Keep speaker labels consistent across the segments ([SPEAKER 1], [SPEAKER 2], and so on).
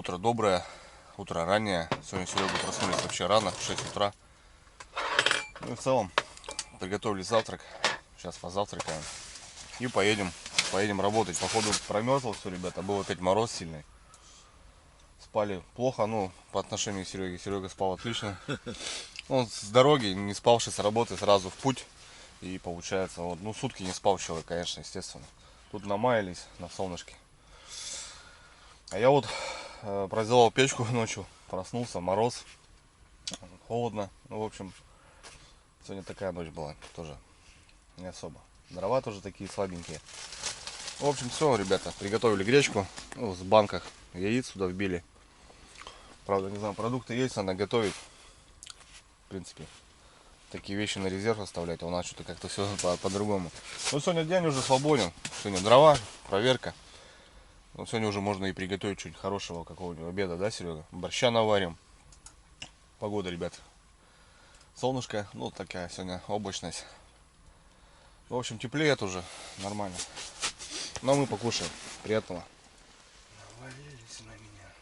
[SPEAKER 1] Утро доброе, утро раннее. Сегодня Серега проснулись вообще рано, в 6 утра. Ну и в целом приготовили завтрак. Сейчас позавтракаем и поедем работать. Походу промерзло все, ребята, был опять мороз сильный. Спали плохо, ну, по отношению к Сереге. Серега спал отлично. Он с дороги, не спавший с работы, сразу в путь. И получается, вот, ну, сутки не спал человек, конечно, естественно. Тут намаялись на солнышке. А я вот проделал печку ночью, проснулся, мороз, холодно. Ну, в общем, сегодня такая ночь была, тоже не особо. Дрова тоже такие слабенькие. В общем, все, ребята, приготовили гречку, ну, в банках яиц сюда вбили. Правда, не знаю, продукты есть, надо готовить. В принципе, такие вещи на резерв оставлять, а у нас что-то как-то все по-другому. Ну, сегодня день уже свободен, сегодня дрова, проверка. Ну, сегодня уже можно и приготовить что-нибудь хорошего, какого-нибудь обеда, да, Серега? Борща наварим. Погода, ребят, солнышко, ну, такая сегодня облачность. В общем, теплеет уже, нормально. Но мы покушаем. Приятного. Навалились на меня.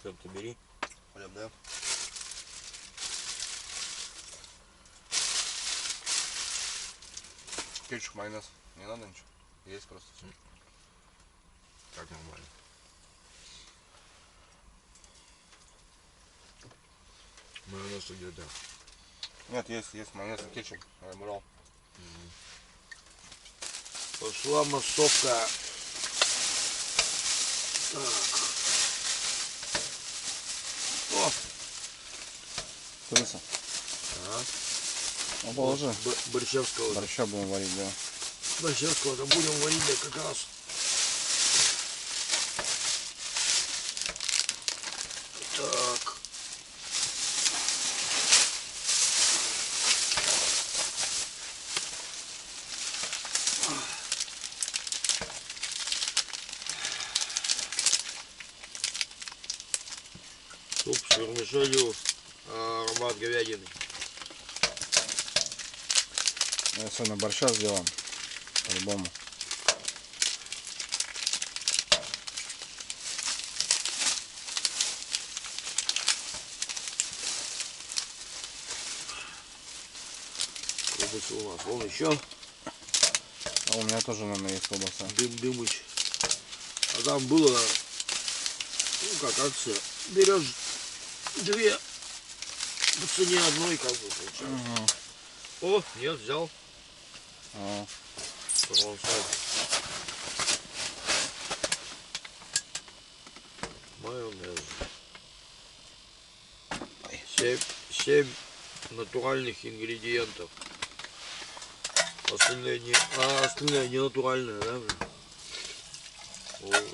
[SPEAKER 2] Хлеб-то бери.
[SPEAKER 1] Хлеб, да? Кетчуп, майонез. Не надо ничего? Есть просто.
[SPEAKER 2] Так нормально. Майонез где-то.
[SPEAKER 1] Нет, есть майонез и кетчуп. Я брал.
[SPEAKER 2] Пошла массовка. Так. О!
[SPEAKER 1] Крыса.
[SPEAKER 2] Ага.
[SPEAKER 1] Ну, положи.
[SPEAKER 2] Борщевского.
[SPEAKER 1] Борща будем варить, да.
[SPEAKER 2] Борщевского-то будем варить, да, как раз. Так. Суп с вермишелью, аромат говядины.
[SPEAKER 1] Я сегодня борща сделаем. По-любому.
[SPEAKER 2] Колбасы у нас. Вон еще.
[SPEAKER 1] А у меня тоже, наверное, есть колбаса.
[SPEAKER 2] Дым-дымыч. А там было, ну как акция, берешь две по цене одной, как бы получается. О, нет, взял. Пожалуйста. Майонез. 7 натуральных ингредиентов. Остальные не натуральные, да? О.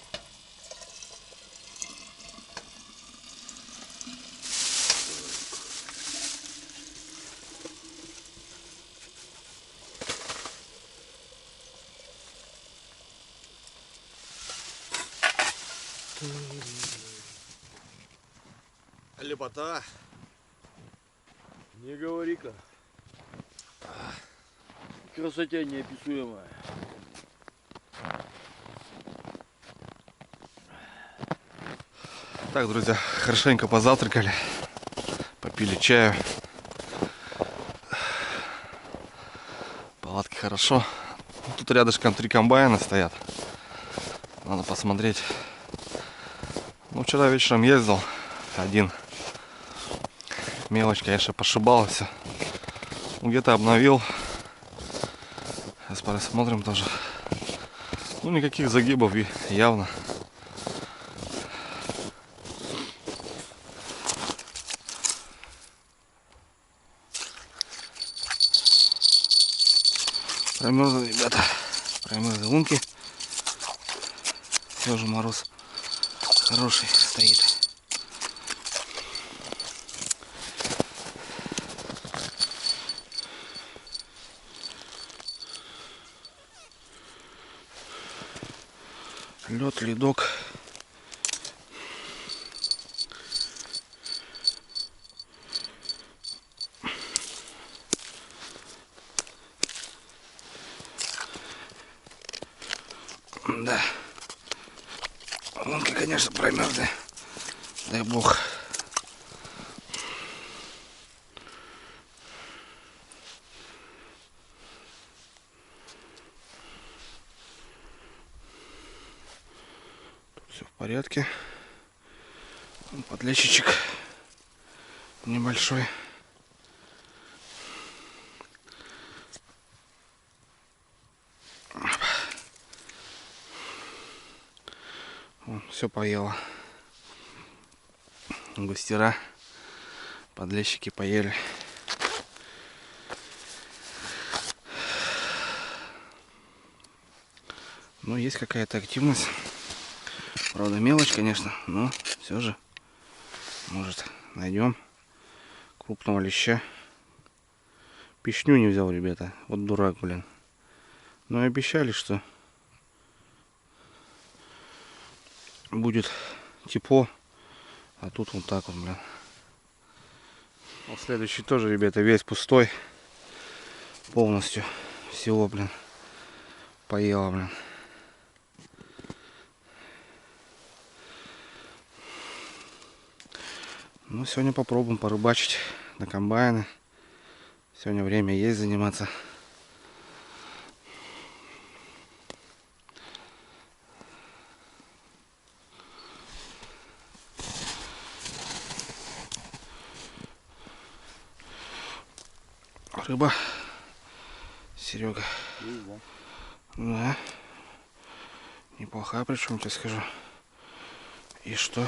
[SPEAKER 1] Лепота.
[SPEAKER 2] Не говори-ка. Красота неописуемая.
[SPEAKER 1] Так, друзья, хорошенько позавтракали. Попили чаю. Палатки хорошо. Тут рядышком 3 комбайна стоят. Надо посмотреть. Ну, вчера вечером ездил один. Мелочь, конечно, пошибался. Где-то обновил. Сейчас посмотрим тоже. Ну, никаких загибов явно. Промерзли, ребята. Промерзли лунки. Тоже мороз хороший стоит. Лед, ледок.
[SPEAKER 2] Лунки, конечно, промерзли. Дай бог. Тут все в порядке. Подлещичек небольшой. Все поело. Густера, подлещики поели. Ну, есть какая-то активность. Правда, мелочь, конечно, но все же, может, найдем крупного леща. Пищню не взял, ребята. Вот дурак, блин. Ну и обещали, что будет тепло. А тут вот так вот, блин. Вот следующий тоже, ребята, весь пустой. Полностью всего, блин, поело, блин. Ну, сегодня попробуем порыбачить на комбайны. Сегодня время есть заниматься. Рыба, Серега.
[SPEAKER 1] Есть, да?
[SPEAKER 2] Да. Неплохая, причем, тебе скажу. И что?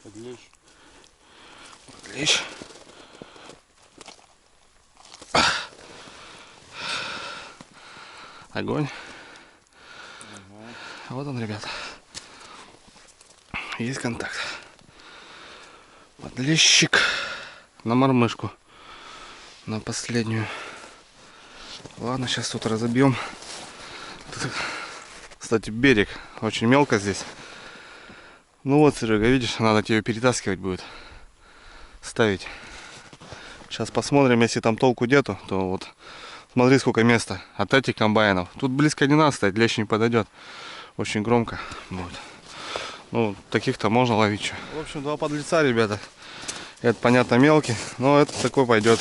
[SPEAKER 1] Подлещ.
[SPEAKER 2] Лещ. Огонь. Вот он, ребята. Есть контакт. Подлещик на мормышку. На последнюю. Ладно, сейчас тут разобьем. Тут, кстати, берег. Очень мелко здесь. Ну вот, Серега, видишь, надо тебе перетаскивать будет. Ставить. Сейчас посмотрим, если там толку нету, то вот смотри, сколько места от этих комбайнов. Тут близко не надо стоять, лещ не подойдет. Очень громко будет. Ну, таких-то можно ловить. Что. В общем, два подлеца, ребята. Это, понятно, мелкий, но это такой пойдет.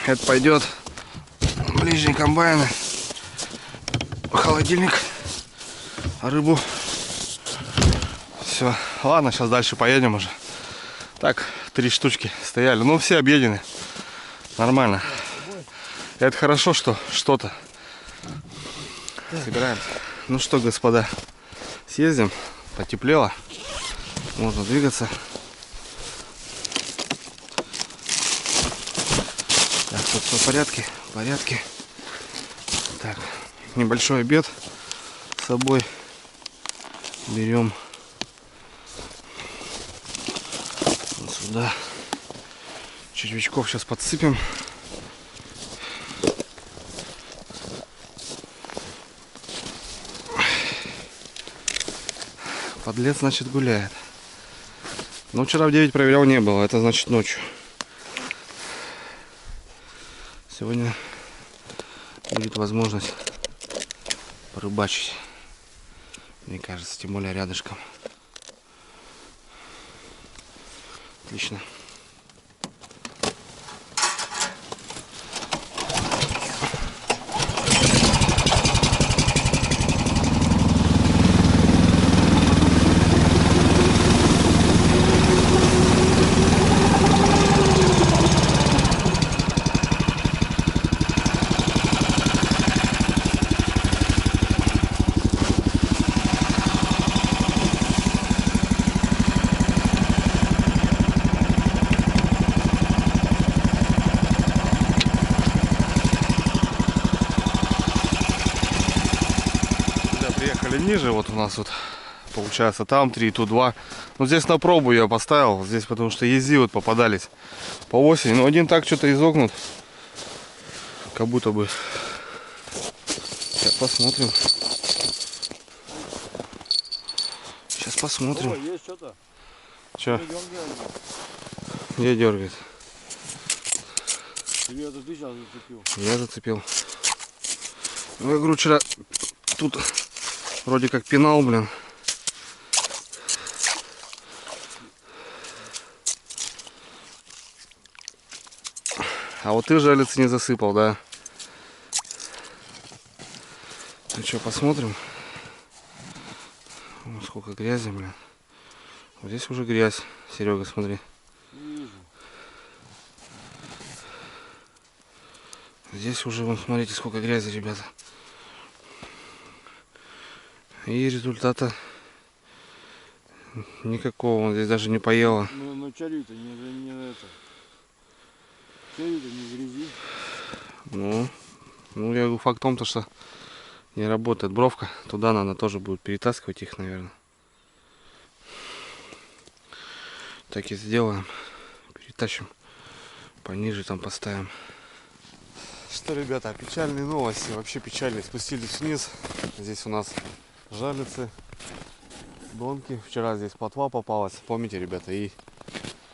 [SPEAKER 2] Это пойдет. Ближние комбайны. Холодильник. Рыбу. Все. Ладно, сейчас дальше поедем уже. Так, 3 штучки стояли. Ну, все объедены. Нормально. Это хорошо, что что-то. Собираемся. Ну что, господа, съездим. Потеплело. Можно двигаться. Так, тут все в порядке. В порядке. Так, небольшой обед с собой берем. Вот сюда. Червячков сейчас подсыпем. Подлец, значит, гуляет. Но вчера в 9 проверял, не было. Это значит ночью. Сегодня будет возможность порыбачить. Мне кажется, тем более рядышком. Отлично. Ниже, вот у нас вот получается там 3, тут 2. Ну здесь на пробу я поставил, здесь потому что ези вот попадались по осени. Но один так что-то изогнут, как будто бы. Сейчас посмотрим. Сейчас посмотрим.
[SPEAKER 1] Есть что-то?
[SPEAKER 2] Че? Где дергает? Или это ты сейчас зацепил?
[SPEAKER 1] Я зацепил. Ну, я говорю, вчера тут вроде как пенал, блин. А вот ты жалицы не засыпал, да? Ну что, посмотрим. О, сколько грязи, блин. Вот здесь уже грязь. Серега, смотри.
[SPEAKER 2] Вижу.
[SPEAKER 1] Здесь уже, вон, смотрите, сколько грязи, ребята. И результата никакого. Он здесь даже не поела.
[SPEAKER 2] Ну чарю-то не это. Чарю-то не грязи.
[SPEAKER 1] Ну, я говорю, факт в том, что не работает бровка. Туда надо тоже будет перетаскивать их, наверное. Так и сделаем. Перетащим пониже, там поставим. Что, ребята, печальные новости. Вообще печальные. Спустились вниз. Здесь у нас жалицы, донки. Вчера здесь плотва попалась. Помните, ребята? И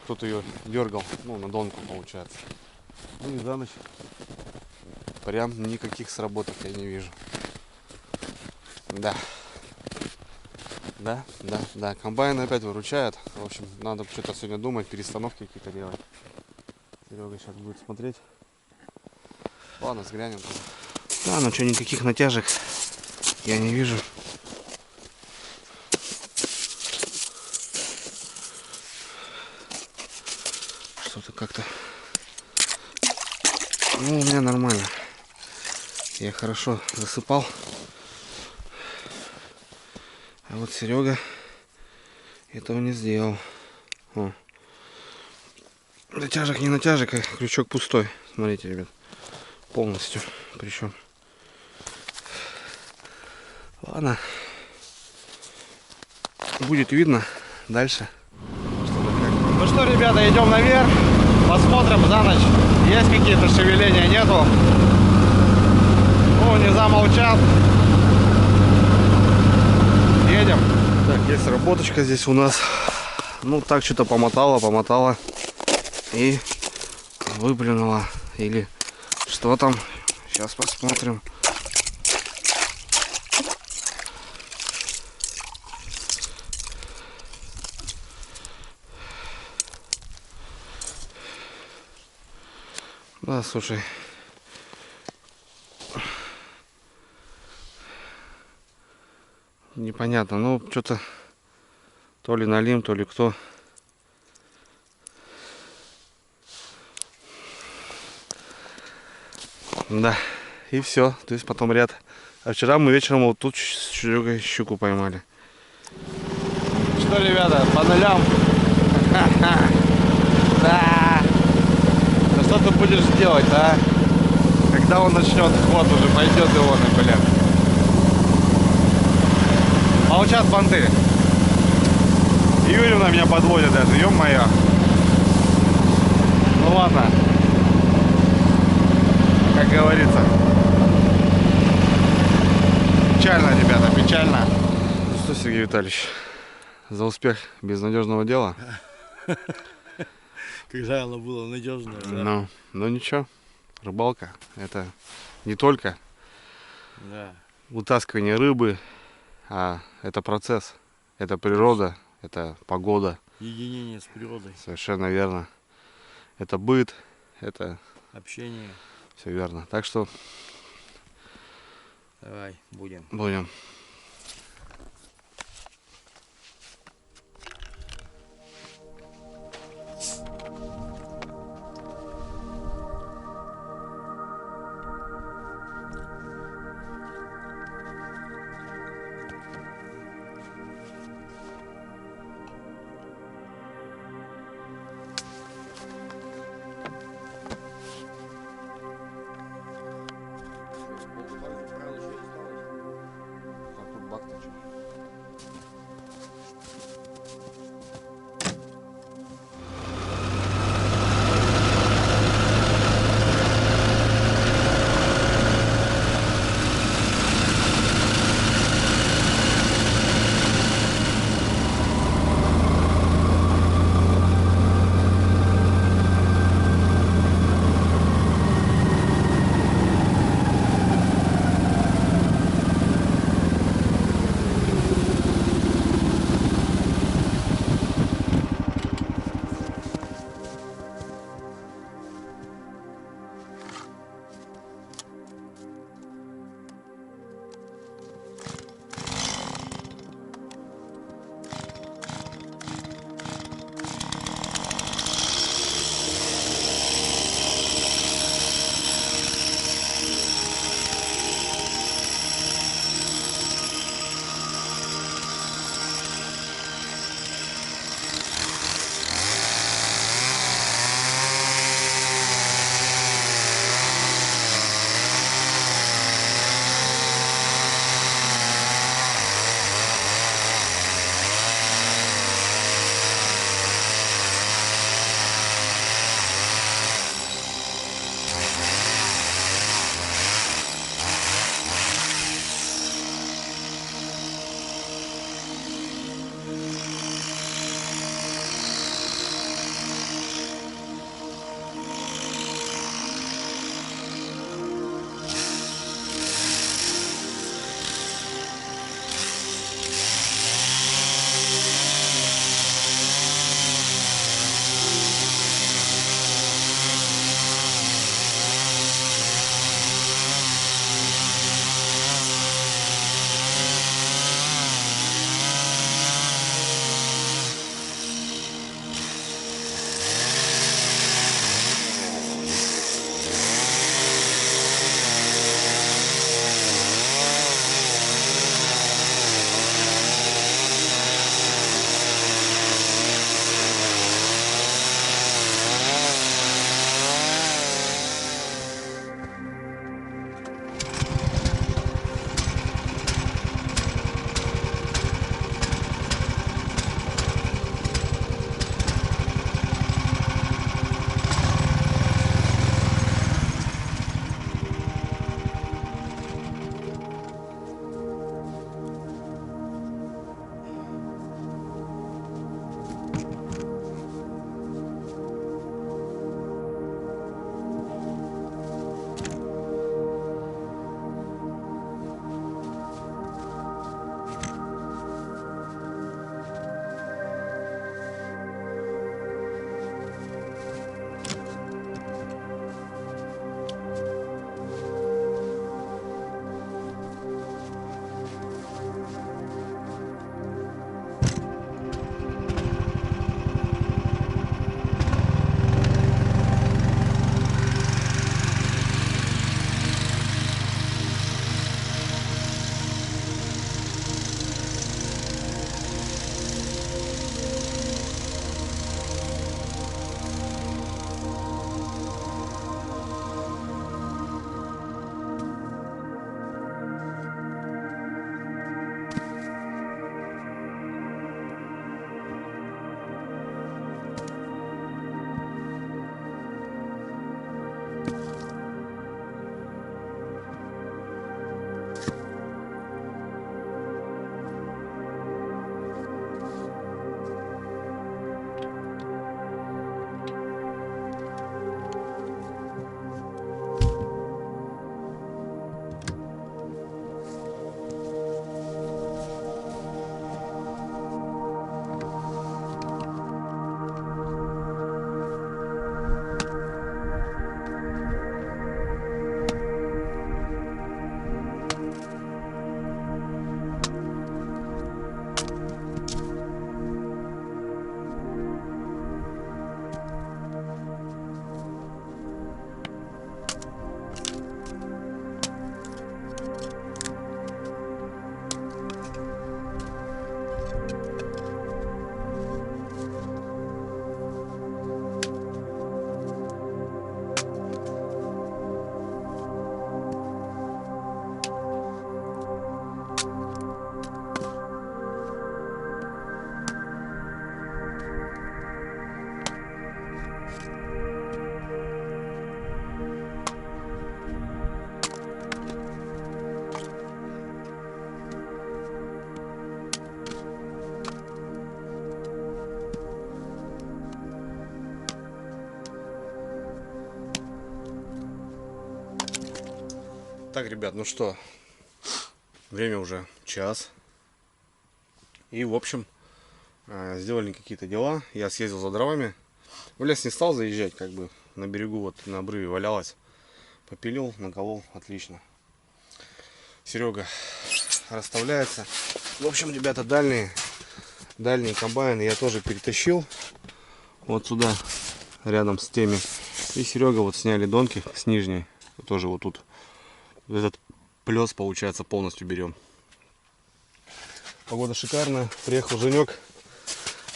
[SPEAKER 1] кто-то ее дергал. Ну, на донку, получается. Ну и за ночь прям никаких сработок я не вижу. Да. Да. Комбайн опять выручает. В общем, надо что-то сегодня думать, перестановки какие-то делать. Серега сейчас будет смотреть. Ладно, сглянем. Да, ну что, никаких натяжек я не вижу. Что-то как-то... Ну, у меня нормально. Я хорошо засыпал. А вот Серега этого не сделал. О. Натяжек не натяжек, а крючок пустой. Смотрите, ребят. Полностью. Причем. Ладно. Будет видно дальше. Ну что, ребята, идем наверх. Посмотрим за ночь. Есть какие-то шевеления, нету. Ну, не замолчат. Едем. Так, есть работочка здесь у нас. Ну, так что-то помотала. И выплюнула. Или что там? Сейчас посмотрим. Да, слушай. Непонятно. Ну, что-то то ли налим, то ли кто. Да. И все. То есть потом ряд. А вчера мы вечером вот тут с Серегой щуку поймали. Что, ребята, по нулям. Да. Да что ты будешь делать, а? Когда он начнет ход, уже пойдет его на блин. Молчат банты. Юрьевна меня подводит даже, ё-моё. Ну ладно. Как говорится. Печально, ребята, печально. Ну что, Сергей Витальевич, за успех безнадежного дела.
[SPEAKER 2] Как же оно было надежное. Да?
[SPEAKER 1] Ну ничего, рыбалка это не только вытаскивание рыбы, а это процесс, это природа, это погода.
[SPEAKER 2] Единение с природой.
[SPEAKER 1] Совершенно верно. Это быт, это
[SPEAKER 2] общение.
[SPEAKER 1] Все верно. Так что
[SPEAKER 2] давай, будем.
[SPEAKER 1] Так, ребят, ну что, время уже час. И, в общем, сделали какие-то дела. Я съездил за дровами. В лес не стал заезжать, как бы на берегу, вот на обрыве валялось. Попилил, наколол, отлично. Серега расставляется. В общем, ребята, дальние комбайны я тоже перетащил вот сюда, рядом с теми. И Серега вот сняли донки с нижней. Тоже вот тут. Этот плес, получается, полностью берем. Погода шикарная. Приехал Женек.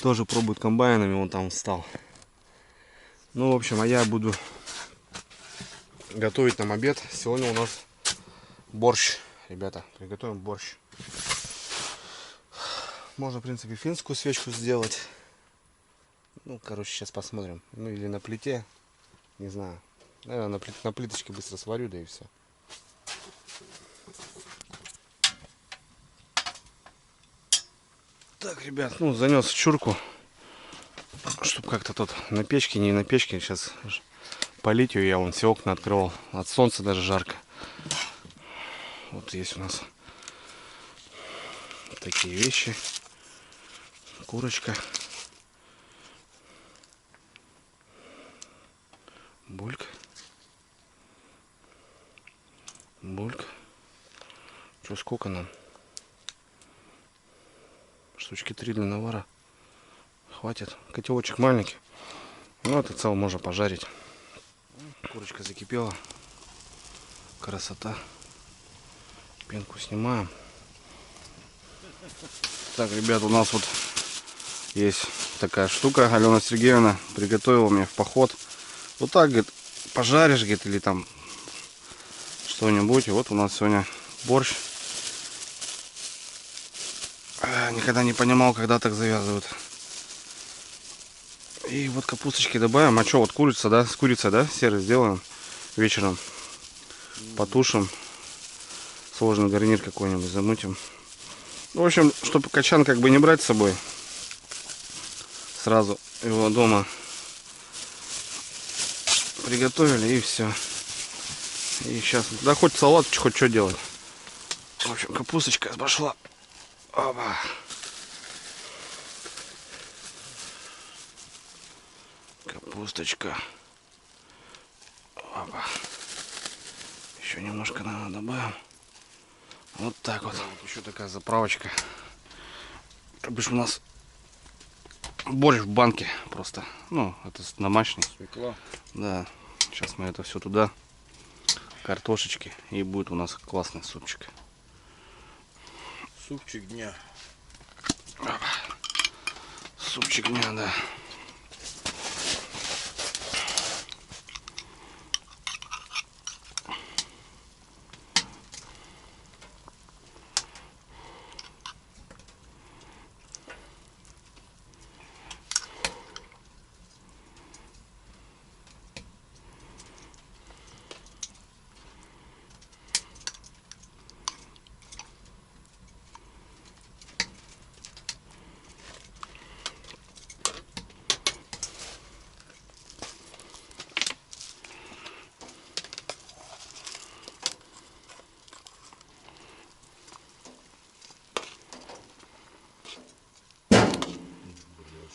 [SPEAKER 1] Тоже пробует комбайнами. Он там встал. Ну, в общем, а я буду готовить нам обед. Сегодня у нас борщ. Ребята, приготовим борщ. Можно, в принципе, финскую свечку сделать. Ну, короче, сейчас посмотрим. Ну, или на плите. Не знаю. Наверное, на плиточке быстро сварю, да и все. Так, ребят, ну, занес чурку. Чтобы как-то тут на печке, не на печке. Сейчас полить ее. Я вон все окна открывал. От солнца даже жарко. Вот есть у нас такие вещи. Курочка. Бульк. Бульк. Что, сколько нам? Штучки 3 для навара. Хватит. Котелочек маленький. Ну, это целое можно пожарить. Курочка закипела. Красота. Пенку снимаем. Так, ребят, у нас вот есть такая штука. Алена Сергеевна приготовила мне в поход. Вот так, говорит, пожаришь, говорит, или там что-нибудь. И вот у нас сегодня борщ. Никогда не понимал, когда так завязывают. И вот капусточки добавим. А что, вот курица, да? С курицей, да? Серый сделаем вечером. Потушим. Сложный гарнир какой-нибудь замутим. В общем, чтобы качан как бы не брать с собой. Сразу его дома приготовили и все. И сейчас, да хоть салат, хоть что делать. В общем, капусточка пошла. Опа. Капусточка. Опа. Еще немножко, наверное, добавим. Вот так вот. Еще такая заправочка. Как бы у нас борщ в банке просто. Ну, это домашний.
[SPEAKER 2] Свекла.
[SPEAKER 1] Да. Сейчас мы это все туда. Картошечки. И будет у нас классный супчик.
[SPEAKER 2] Супчик дня.
[SPEAKER 1] Супчик дня, да.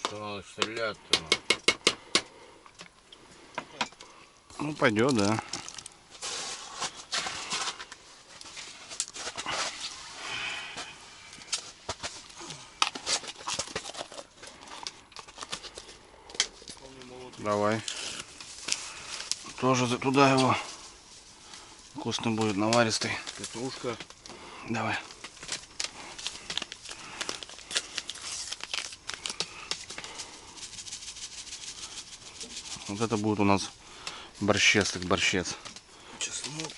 [SPEAKER 2] Что надо стрелять-то?
[SPEAKER 1] Ну, пойдет, да. Давай. Тоже туда его. Вкусно будет, наваристый.
[SPEAKER 2] Петрушка.
[SPEAKER 1] Давай. Вот это будет у нас борщец, так борщец.
[SPEAKER 2] Чеснок.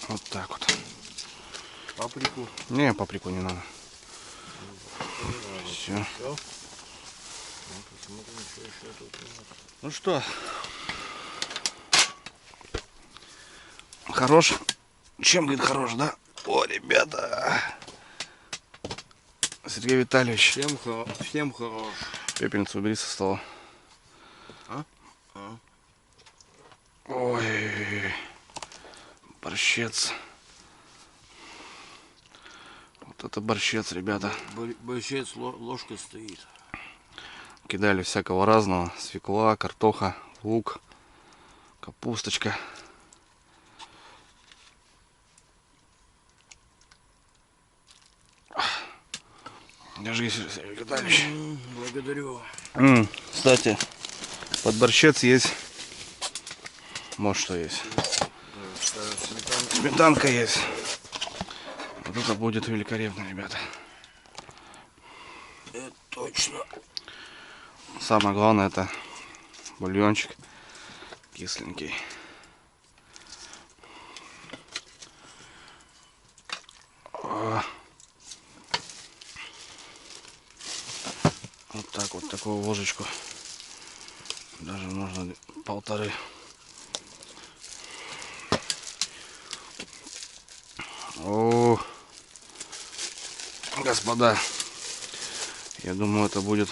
[SPEAKER 1] Вот так вот.
[SPEAKER 2] Паприку.
[SPEAKER 1] Не, паприку не надо. Все. Ну что? Хорош? Чем, говорит, хорош, да? О, ребята! Сергей Витальевич.
[SPEAKER 2] Всем хорош.
[SPEAKER 1] Пепельницу убери со стола.
[SPEAKER 2] А?
[SPEAKER 1] Ой, борщец. Вот это борщец, ребята.
[SPEAKER 2] Борщец ложкой стоит.
[SPEAKER 1] Кидали всякого разного. Свекла, картоха, лук, капусточка. Держись, Сергей Витальевич.
[SPEAKER 2] Благодарю.
[SPEAKER 1] Кстати, под борщец есть. Вот что есть. Сметанка есть. Вот это будет великолепно, ребята.
[SPEAKER 2] Это точно.
[SPEAKER 1] Самое главное это бульончик кисленький. Вот так вот, такую ложечку. Даже можно 1,5. О, господа, я думаю, это будет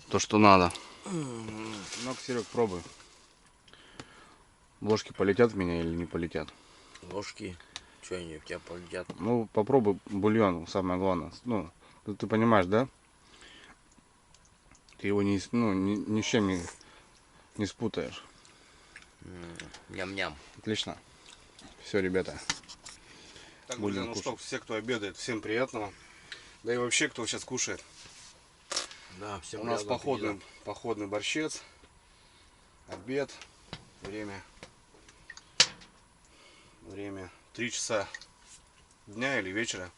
[SPEAKER 1] то, что надо. Ну, Серег, пробуй. Ложки полетят в меня или не полетят?
[SPEAKER 2] Ложки. Что они в тебя полетят?
[SPEAKER 1] Ну, попробуй бульон, самое главное. Ну, ты понимаешь, да? Ты его ни с чем не спутаешь.
[SPEAKER 2] Ням-ням.
[SPEAKER 1] Отлично. Все, ребята. Так, друзья, ну что, все, кто обедает, всем приятного. Да и вообще, кто сейчас кушает.
[SPEAKER 2] Да, всем
[SPEAKER 1] У нас походный борщец. Обед. Время 3 часа дня или вечера.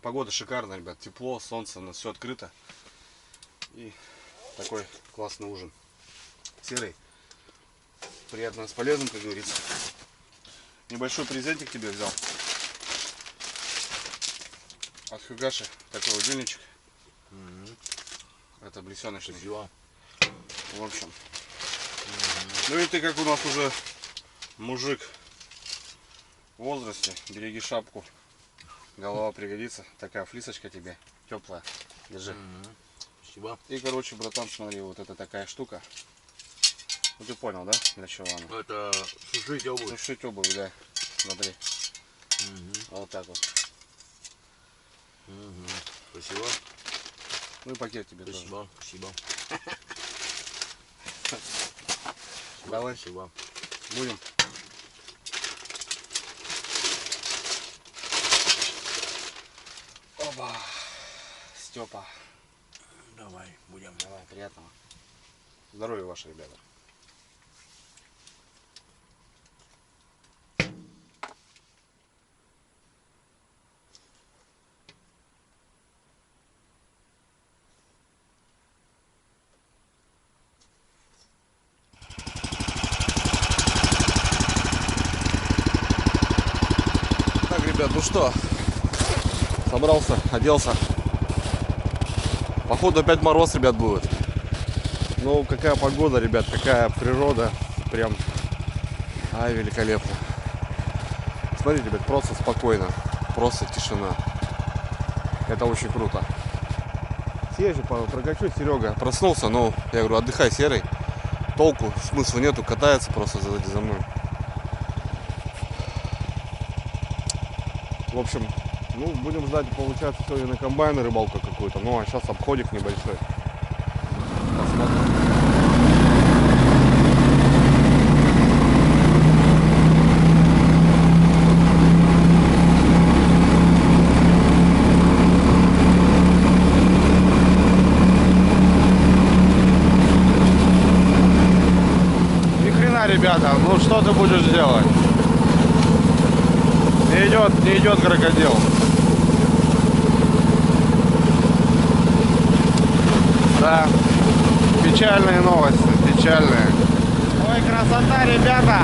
[SPEAKER 1] Погода шикарная, ребят. Тепло, солнце, у нас все открыто. И такой классный ужин. Серый, приятно с полезным, как говорится. Небольшой презентик тебе взял. От Хюгаши такой удильничек. Это блесеночный.
[SPEAKER 2] Спасибо.
[SPEAKER 1] В общем. Ну и ты, как у нас уже мужик в возрасте, береги шапку. Голова пригодится. Такая флисочка тебе теплая. Держи.
[SPEAKER 2] Спасибо.
[SPEAKER 1] И, короче, братан, смотри, вот это такая штука. Ну ты понял, да? Для чего она?
[SPEAKER 2] Это сушить обувь.
[SPEAKER 1] Сушить обувь, да. Смотри. Вот так вот.
[SPEAKER 2] Спасибо.
[SPEAKER 1] Ну и пакет тебе
[SPEAKER 2] Спасибо. Спасибо.
[SPEAKER 1] тоже. Давай.
[SPEAKER 2] Спасибо.
[SPEAKER 1] Будем. Оба. Степа.
[SPEAKER 2] Давай, будем.
[SPEAKER 1] Давай, приятного. Здоровья ваше, ребята. Так, ребят, ну что, собрался, оделся. Походу опять мороз, ребят, будет. Ну, какая погода, ребят, какая природа. Прям, великолепно. Смотрите, ребят, просто спокойно. Просто тишина. Это очень круто. Съезжу, прокачу, Серега. Проснулся, ну, я говорю, отдыхай, Серый. Толку, смысла нету, катается просто сзади за мной. В общем, ну, будем ждать, получается, сегодня на комбайне рыбалка какую-то. Ну, а сейчас обходик небольшой. Посмотрим. Ни хрена, ребята, ну что ты будешь делать? Не идет крокодил. Да, печальные новости, печальные. Ой, красота, ребята.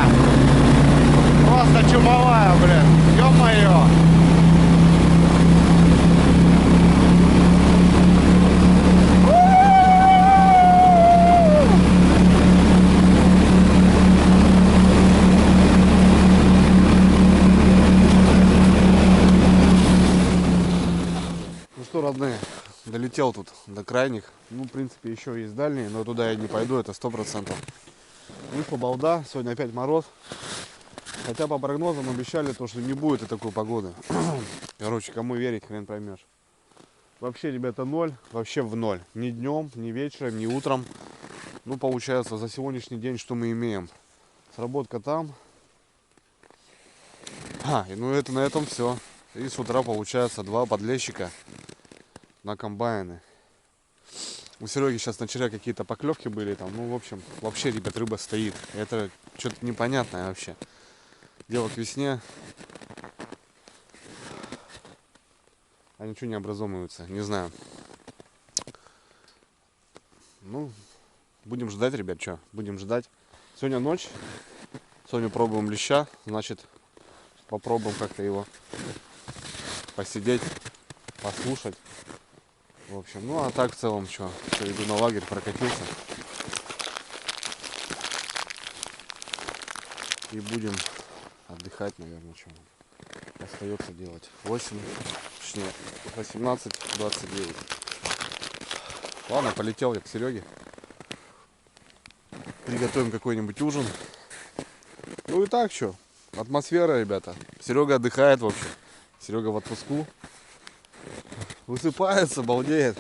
[SPEAKER 1] Просто чумовая, блин. Ё-моё. родные. Долетел тут до крайних. Ну, в принципе, еще есть дальние, но туда я не пойду, это 100%. Вышла балда, сегодня опять мороз. Хотя по прогнозам обещали то, что не будет и такой погоды. Короче, кому верить, хрен поймешь. Вообще, ребята, ноль. Вообще в ноль. Ни днем, ни вечером, ни утром. Ну, получается, за сегодняшний день что мы имеем? Сработка там. И ну это на этом все. И с утра получается 2 подлещика на комбайны. У Сереги сейчас на вчера какие-то поклевки были там. Ну, в общем, вообще, ребят, рыба стоит. Это что-то непонятное вообще. Дело к весне. А ничего не образовываются. Не знаю. Ну, будем ждать, ребят, что? Будем ждать. Сегодня ночь. Сегодня пробуем леща. Значит, попробуем как-то его посидеть, послушать. В общем, ну а так в целом что? Иду на лагерь, прокатился. И будем отдыхать, наверное, что остается делать. 8, точнее, 18:29. Ладно, полетел я к Сереге. Приготовим какой-нибудь ужин. Ну и так что, атмосфера, ребята. Серега отдыхает вообще. Серега в отпуску. Высыпается, балдеет.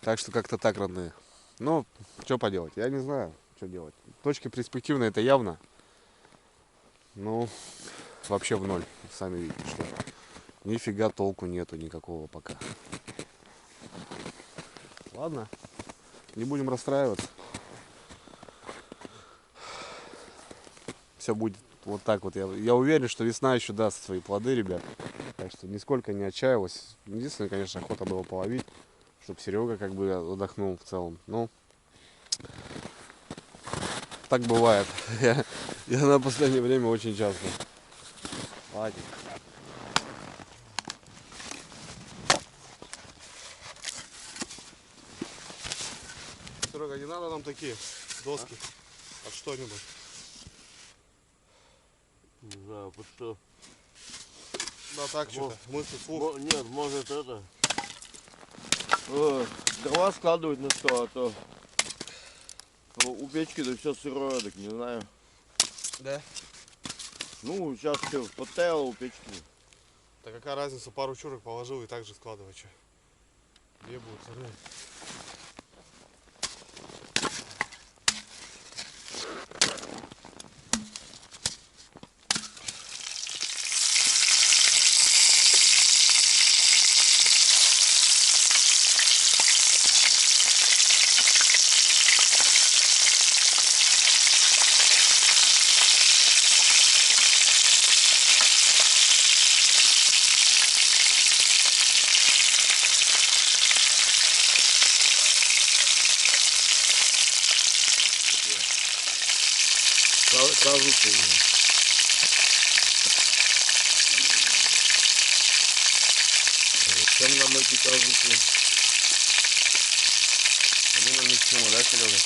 [SPEAKER 1] Так что как-то так, родные. Ну, что поделать, я не знаю, что делать. Точки перспективные это явно. Ну, вообще в ноль. Сами видите, что нифига толку нету никакого пока. Ладно, не будем расстраиваться. Все будет вот так вот. Я уверен, что весна еще даст свои плоды, ребят. Так что нисколько не отчаивалась. Единственное, конечно, охота было половить, чтобы Серега как бы отдохнул в целом. Ну, так бывает. Я на последнее время очень часто. Ладно. Серега, не надо нам такие доски. Под что-нибудь.
[SPEAKER 2] Не знаю, под что.
[SPEAKER 1] Да так что-то. Мысли вслух.
[SPEAKER 2] Нет, может это. Дрова складывать на что, а то у печки да все сырое, так не знаю.
[SPEAKER 1] Да?
[SPEAKER 2] Ну, сейчас все подтаяло у печки.
[SPEAKER 1] Да какая разница, пару чурок положил и так же складывать. Что? Где будут сырые?
[SPEAKER 2] Кажется, зачем нам эти кажутся?
[SPEAKER 1] Они нам ни к чему, да, Серега?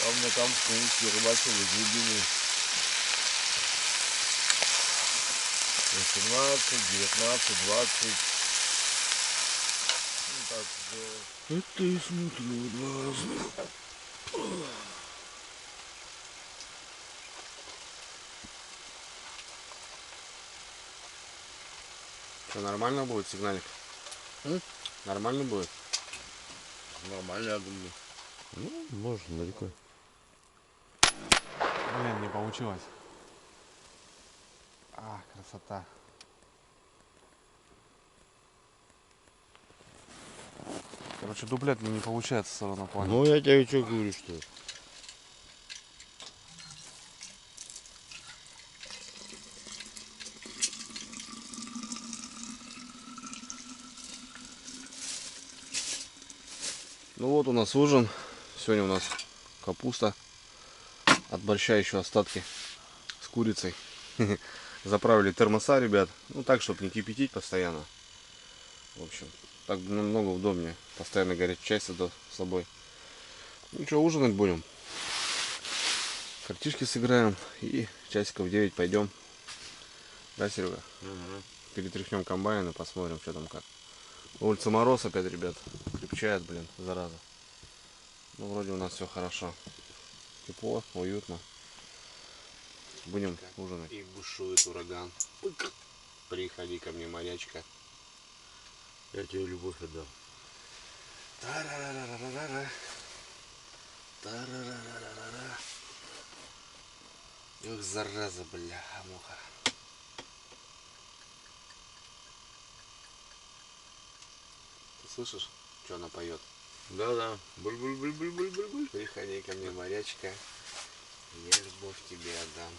[SPEAKER 2] Там на Камском устье рыбачил из глубины 18, 19, 20. Ну так, это и смотрю разных.
[SPEAKER 1] Что, нормально будет сигналик? Нормально будет?
[SPEAKER 2] Нормально, я думаю. Ну, можно далеко.
[SPEAKER 1] Блин, не получилось. Красота. Короче, дуплет мне не получается все равно, понял.
[SPEAKER 2] Ну, я тебе что говорю, что...
[SPEAKER 1] Ну вот у нас ужин. Сегодня у нас капуста. От борща еще остатки с курицей. Заправили термоса, ребят. Ну так, чтобы не кипятить постоянно. В общем, так намного удобнее. Постоянно горячий чай с собой. Ну что, ужинать будем. картишки сыграем и часиков 9 пойдем. Да, Серега?
[SPEAKER 2] Угу.
[SPEAKER 1] Перетряхнем комбайн и посмотрим, что там как. Улица мороз опять, ребят. Крепчает, блин, зараза. Ну, вроде у нас все хорошо. Тепло, уютно. Будем ужинать.
[SPEAKER 3] И бушует ураган. Приходи ко мне, морячка.
[SPEAKER 2] Я тебе любовь отдам.
[SPEAKER 3] Тарарарарарара. Тарарарарарара. Ох, зараза, бля, муха. Ты слышишь, что она поет?
[SPEAKER 2] Да-да. Буль-буль-буль-буль-буль-буль-буль.
[SPEAKER 3] Приходи ко мне, морячка. Я любовь тебе отдам.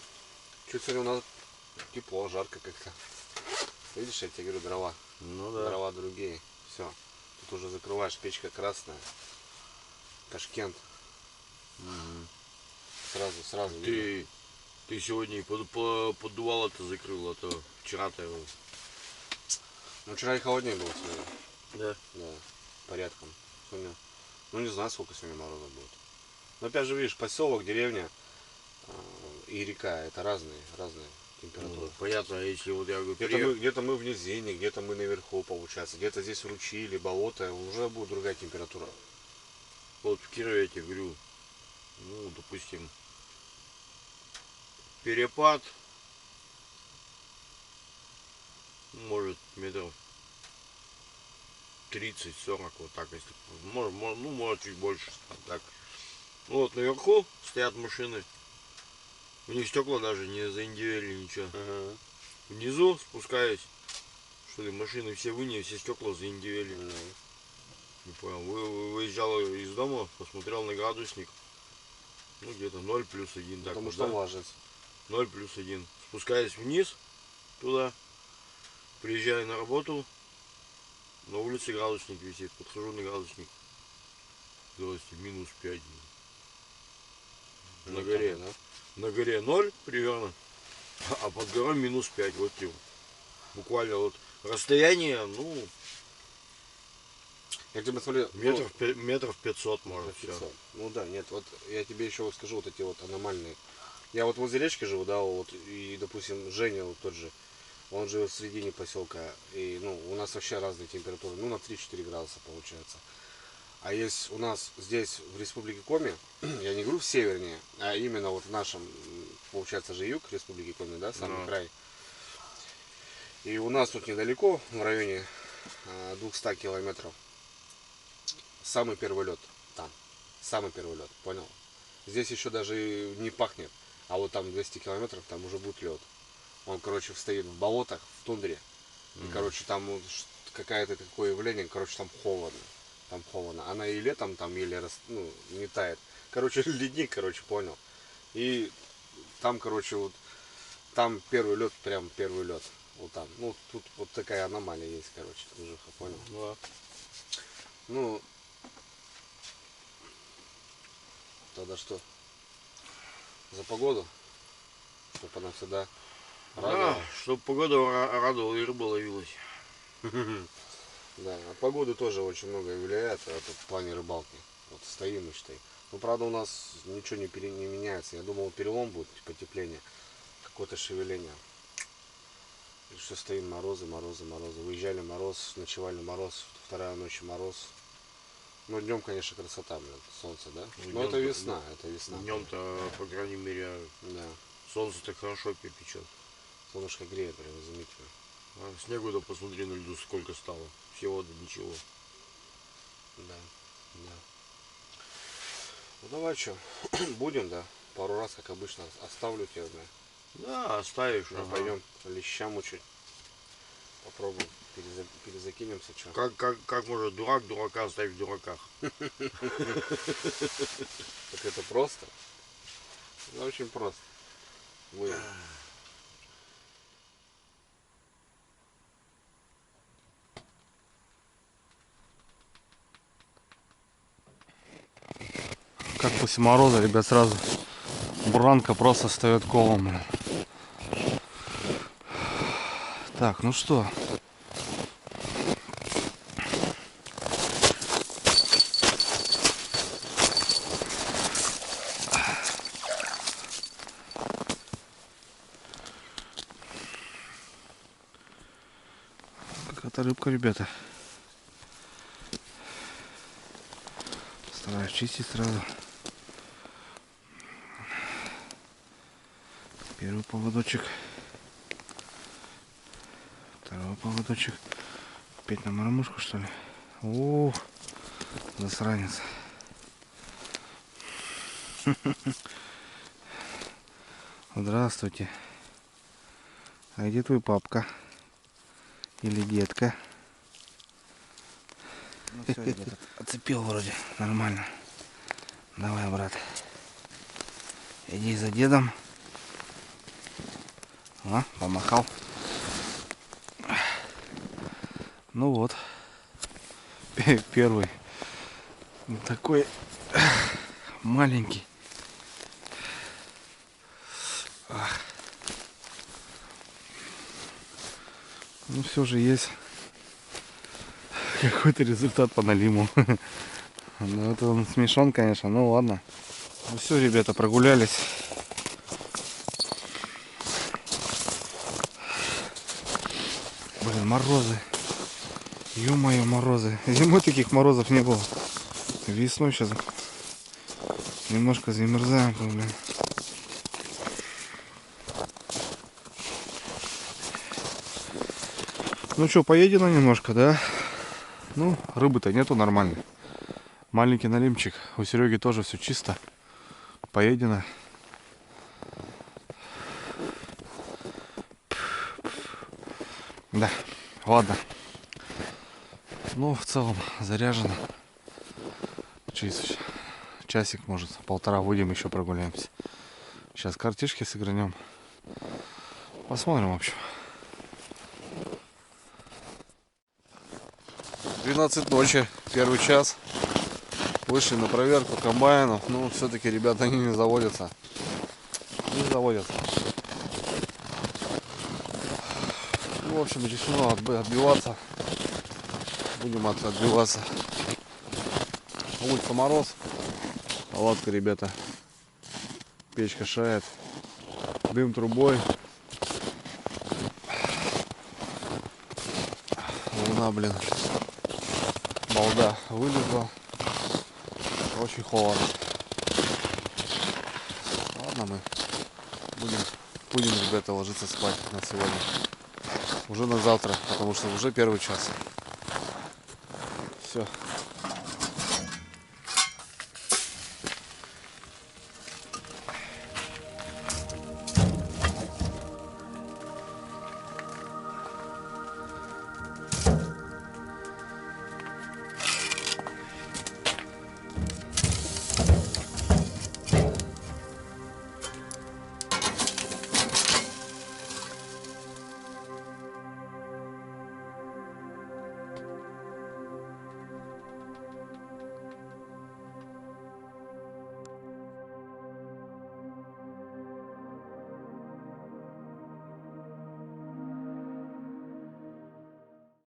[SPEAKER 3] Чуть сегодня у нас тепло, жарко как-то. Видишь, я тебе говорю, дрова.
[SPEAKER 2] Ну да.
[SPEAKER 3] Дрова другие. Все. Тут уже закрываешь, печка красная. Ташкент. Сразу видно.
[SPEAKER 2] Ты сегодня и поддувало-то закрыл, а то вчера-то его.
[SPEAKER 3] Ну, вчера и холоднее было сегодня.
[SPEAKER 2] Да.
[SPEAKER 3] Да, порядком. Сегодня, ну не знаю, сколько сегодня мороза будет. Но опять же, видишь, поселок, деревня и река, это разные температуры.
[SPEAKER 2] Ну, понятно, если вот я говорю,
[SPEAKER 3] Где-то мы в низине, где-то мы наверху, получается. Где-то здесь ручьи или болото, уже будет другая температура.
[SPEAKER 2] вот в Кирове я тебе говорю, ну, допустим, перепад, может, метров 30-40, вот так, если, может чуть больше, так. Ну, вот наверху стоят машины, у них стекла даже не заиндивели, ничего.
[SPEAKER 3] Угу.
[SPEAKER 2] Внизу спускаясь, что ли, машины все выняли, все стекла заиндивели. Не понял, выезжал из дома, посмотрел на градусник, ну где-то 0 плюс 1.
[SPEAKER 3] Потому
[SPEAKER 2] так,
[SPEAKER 3] что
[SPEAKER 2] да?
[SPEAKER 3] влажность.
[SPEAKER 2] 0 плюс 1. Спускаясь вниз, туда, приезжаю на работу, на улице градусник висит, подхожу на градусник, здрасте, минус 5. На
[SPEAKER 3] Ну,
[SPEAKER 2] горе,
[SPEAKER 3] так, да?
[SPEAKER 2] на горе 0 примерно, а под горой минус 5, вот типа. Буквально вот расстояние, ну,
[SPEAKER 3] Я тебе смотрю,
[SPEAKER 2] метров 500 может, все.
[SPEAKER 3] Ну да, нет, вот я тебе еще вот скажу вот эти вот аномальные. Я вот возле речки живу, да, вот, и, допустим, Женя вот тот же, он живет в середине поселка, и, ну, у нас вообще разные температуры, ну, на 3-4 градуса получается. А есть у нас здесь, в Республике Коми, я не говорю в севернее, а именно вот в нашем, получается же юг Республики Коми, да, самый край. И у нас тут недалеко, в районе 200 километров, самый первый лед там. Самый первый лед, понял? Здесь еще даже не пахнет. А вот там 200 километров, там уже будет лед. Он, короче, стоит в болотах, в тундре. И, короче, там вот какое-то такое явление, короче, там холодно. Там холодно. Она и летом там еле не тает. Короче, ледник, короче, понял. И там, короче, вот там первый лед, прям первый лед. Вот там. Ну, тут вот такая аномалия есть, короче, движуха, понял?
[SPEAKER 2] Да.
[SPEAKER 3] Ну, тогда что? За погоду? Чтобы она всегда радовала.
[SPEAKER 2] Да, чтобы погода радовала и рыба ловилась.
[SPEAKER 3] Да, от погоды тоже очень многое влияет в плане рыбалки. Вот стоим и считай. Ну, правда, у нас ничего не меняется. Я думал, перелом будет, потепление, какое-то шевеление. И все стоим, морозы. Выезжали мороз, ночевали мороз, вторая ночь мороз. Ну, днем, конечно, красота, блин, солнце, да?
[SPEAKER 2] Ну,
[SPEAKER 3] Но это
[SPEAKER 2] днём-то,
[SPEAKER 3] весна, это весна.
[SPEAKER 2] Днем-то, по крайней мере,
[SPEAKER 3] Да,
[SPEAKER 2] солнце-то хорошо печет.
[SPEAKER 3] солнышко греет, прям изумительно.
[SPEAKER 2] А снегу-то посмотри на льду сколько стало. Всего да ничего.
[SPEAKER 3] Да. Ну, давай, что, будем, да? Пару раз, как обычно, оставлю тебя, да?
[SPEAKER 2] Да, оставишь.
[SPEAKER 3] Ну, пойдем леща мучить. Попробуем, перезакинемся, что.
[SPEAKER 2] Как может дурак дурака оставить в дураках?
[SPEAKER 3] Так это просто? Это очень просто. Будем.
[SPEAKER 1] Как после мороза, ребят, сразу бранка просто встает колом, блин. Так, ну что? Это рыбка, ребята. Стараюсь чистить сразу. Первый поводочек. Второй поводочек. Опять на мормушку, что ли? О, засранец. Здравствуйте. А где твой папка? Или детка? Ну все, ребята, отцепил вроде. Нормально. Давай, брат. Иди за дедом. А, помахал. Ну вот. Первый. Такой маленький. Ну все же есть какой-то результат по налиму. Ну это он смешон, конечно, ну ладно. Ну все, ребята, прогулялись. Блин, морозы. Ё-моё, морозы. Зимой таких морозов не было. Весной сейчас немножко замерзаем, блин. Ну что, поедено немножко, да? Ну, рыбы-то нету нормально. Маленький налимчик. У Сереги тоже все чисто. Поедено. Да, ладно. Ну, в целом, заряжено. Через часик, может, полтора выйдем, еще прогуляемся. Сейчас картишки сыгранем. Посмотрим, в общем. 12 ночи, первый час. Вышли на проверку комбайнов. Ну, все-таки, ребята, они не заводятся. Не заводятся. Ну, в общем, решено отбиваться. Будем отбиваться. Улица мороз. Палатка, ребята. Печка шает. Дым трубой. Луна, блин. Балда вылезла. Очень холодно. Ладно, мы будем, ребята, ложиться спать на сегодня. Уже на завтра, потому что уже первый час. Все.